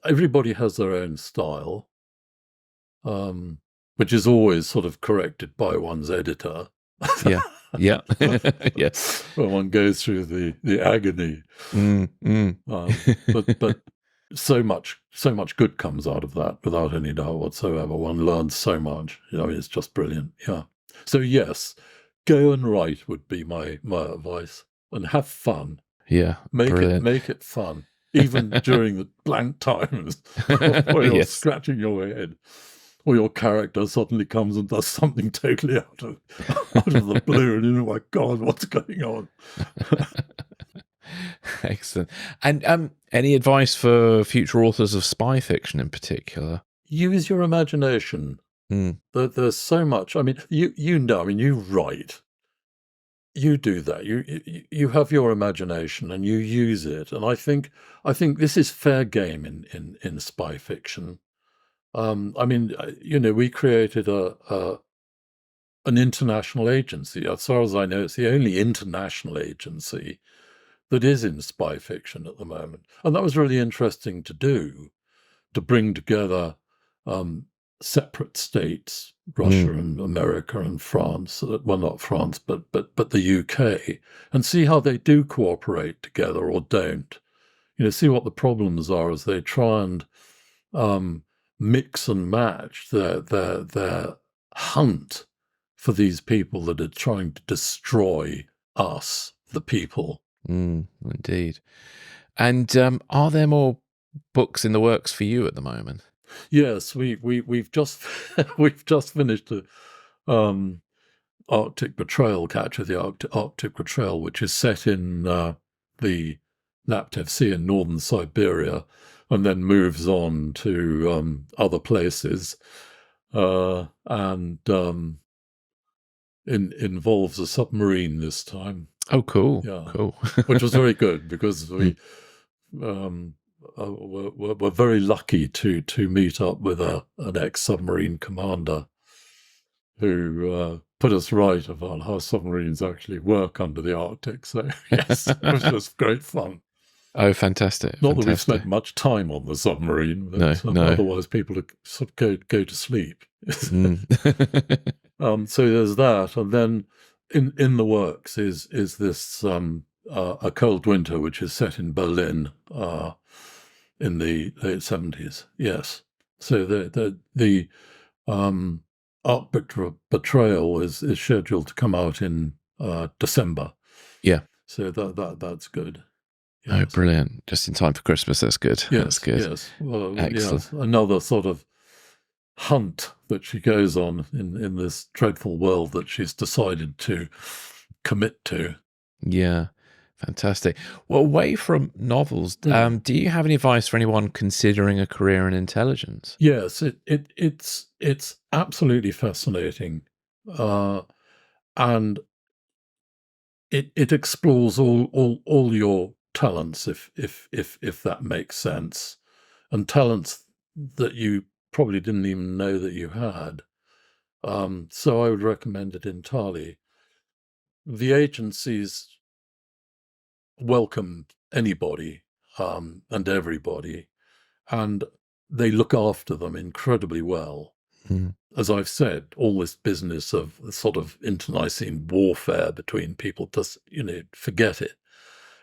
Everybody has their own style, which is always sort of corrected by one's editor. Yeah. Yes. When one goes through the agony. But so much good comes out of that, without any doubt whatsoever. One learns so much. It's just brilliant. Yeah. So yes, go and write would be my advice, and have fun. Yeah. Make it fun. even during the blank times where you're Yes. scratching your head, or your character suddenly comes and does something totally out of the blue, and you know, my God, what's going on? Excellent. And any advice for future authors of spy fiction in particular? Use your imagination. There's so much. I mean, you know. I mean, you write. You do that. You have your imagination and you use it. And I think this is fair game in spy fiction. I mean, you know, we created an international agency. As far as I know, it's the only international agency that is in spy fiction at the moment. And that was really interesting to do, to bring together separate states, Russia and America and France, well, not France, but the UK, and see how they do cooperate together or don't. You know, see what the problems are as they try and mix and match their hunt for these people that are trying to destroy us, the people. Indeed. And are there more books in the works for you at the moment? Yes, we've just finished a Arctic Betrayal, Catch of the Arctic Betrayal, which is set in the Laptev Sea in northern Siberia, and then moves on to other places, and involves a submarine this time. Oh, cool! Yeah, cool. Which was very good because we were very lucky to meet up with an ex-submarine commander who put us right about how submarines actually work under the Arctic. So yes, it was just great fun. Oh, fantastic! Not that we've spent much time on the submarine, but no. otherwise people would sort of go to sleep. So there's that, and then in the works is this A Cold Winter, which is set in Berlin in the late 70s. Yes, so the Arctic Betrayal is scheduled to come out in December. Yeah, so that's good. Yes. Oh, brilliant! Just in time for Christmas. That's good. Yes, that's good. Yes, well, excellent. Yes. Another sort of hunt that she goes on in this dreadful world that she's decided to commit to. Yeah, fantastic. Well, away from novels, do you have any advice for anyone considering a career in intelligence? Yes, it's absolutely fascinating, and it explores all your talents, if that makes sense, and talents that you probably didn't even know that you had. So I would recommend it entirely. The agencies welcome anybody and everybody, and they look after them incredibly well. As I've said, all this business of sort of internecine warfare between people, just, you know, forget it.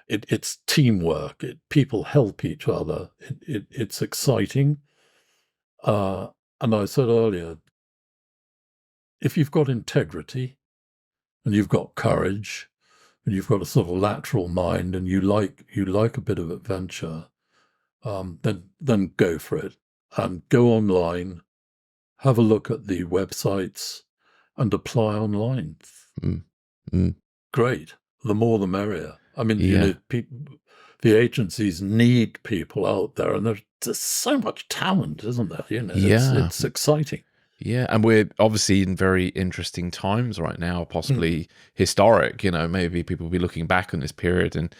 It's teamwork. People help each other. It's exciting. And I said earlier, if you've got integrity and you've got courage and you've got a sort of lateral mind and you like a bit of adventure, then go for it and go online, have a look at the websites and apply online. Great. The more the merrier. I mean, you know, the agencies need people out there, and there's so much talent, isn't there? You know, it's exciting. Yeah, and we're obviously in very interesting times right now, possibly historic. You know, maybe people will be looking back on this period and,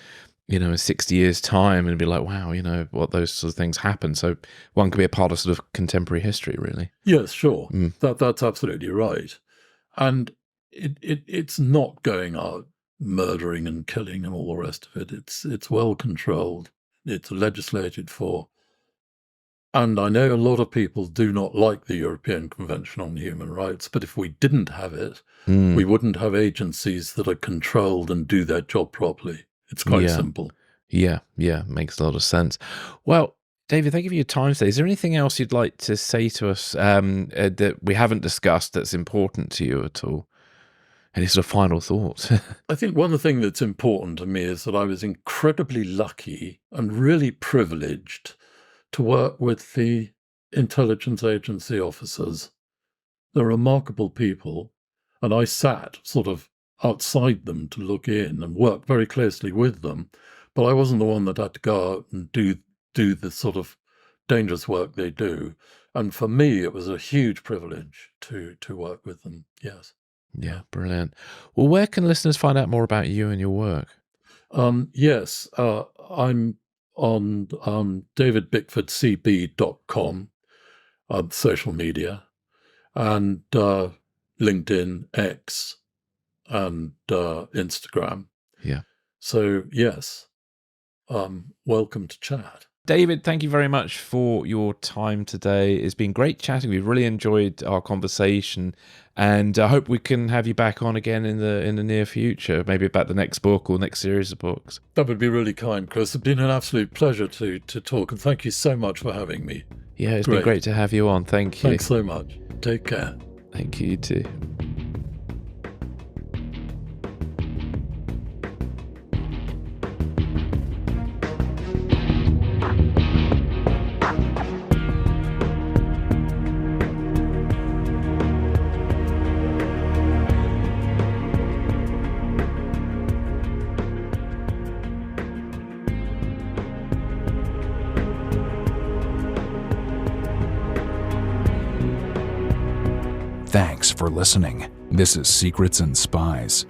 you know, in 60 years' time and be like, wow, you know, what those sort of things happen. So one can be a part of sort of contemporary history, really. Yes, sure. That's absolutely right. And it's not going out murdering and killing and all the rest of it. It's well controlled. It's legislated for. And I know a lot of people do not like the European Convention on Human Rights, but if we didn't have it, we wouldn't have agencies that are controlled and do their job properly. It's quite simple. Yeah, makes a lot of sense. Well, David, thank you for your time today. Is there anything else you'd like to say to us that we haven't discussed that's important to you at all? Any sort of final thoughts? I think one of the things that's important to me is that I was incredibly lucky and really privileged to work with the intelligence agency officers. They're remarkable people, and I sat sort of outside them to look in and work very closely with them, but I wasn't the one that had to go out and do the sort of dangerous work they do. And for me, it was a huge privilege to work with them, yes. Yeah, brilliant. Well, where can listeners find out more about you and your work? Yes, I'm on davidbickfordcb.com, social media, and LinkedIn, X, and Instagram. Yeah. So, yes, welcome to chat. David, thank you very much for your time today. It's been great chatting. We've really enjoyed our conversation, and I hope we can have you back on again in the near future, maybe about the next book or next series of books. That would be really kind, Chris. It's been an absolute pleasure to talk, and thank you so much for having me. Yeah, it's been great to have you on. Thank you. Thanks so much. Take care. Thank you, you too. Thanks for listening. This is Secrets and Spies.